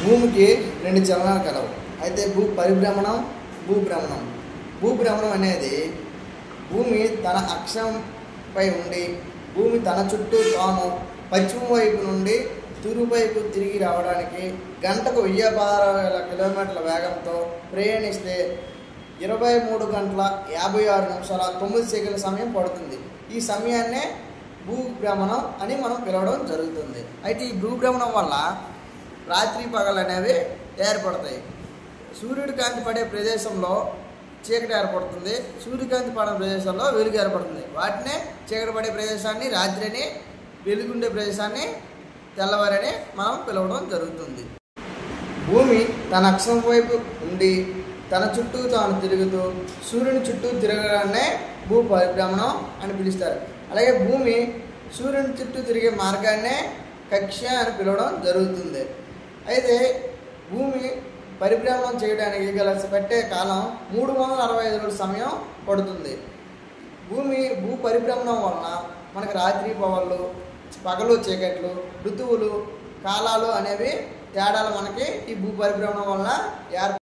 భూమికి రెండు చలనాలు కలవు. అయితే భూ పరిభ్రమణం, భూభ్రమణం. భూభ్రమణం అనేది భూమి తన అక్షంపై ఉండి భూమి తన చుట్టూ తాను పశ్చిమ వైపు నుండి తూర్పు వైపు తిరిగి రావడానికి గంటకు 1016 కిలోమీటర్ల వేగంతో ప్రయాణిస్తే 23 గంటల 56 నిమిషాల 9 సెకండ్ల సమయం పడుతుంది. ఈ సమయాన్నే భూభ్రమణం అని మనం పిలవడం జరుగుతుంది. అయితే ఈ భూభ్రమణం వల్ల రాత్రి పగలు అనేవి ఏర్పడతాయి. సూర్యుడి కాంతి పడే ప్రదేశంలో చీకటి ఏర్పడుతుంది, సూర్యకాంతి పడే ప్రదేశంలో వెలుగు ఏర్పడుతుంది. వాటినే చీకటి పడే ప్రదేశాన్ని రాత్రి అని, వెలుగుండే ప్రదేశాన్ని తెల్లవారని మనం పిలవడం జరుగుతుంది. భూమి తన అక్షం వైపు ఉండి తన చుట్టూ తాను తిరుగుతూ సూర్యుని చుట్టూ తిరగడాన్నే భూ పరిభ్రమణం అని పిలుస్తారు. అలాగే భూమి సూర్యుని చుట్టూ తిరిగే మార్గాన్నే కక్ష్య అని పిలవడం జరుగుతుంది. అయితే భూమి పరిభ్రమణం చేయడానికి పట్టే కాలం 365 రోజుల సమయం పడుతుంది. భూ పరిభ్రమణం వలన మనకు రాత్రి పగలు చీకట్లు, ఋతువులు, కాలాలు అనేవి తేడాలు మనకి ఈ భూ పరిభ్రమణం వలన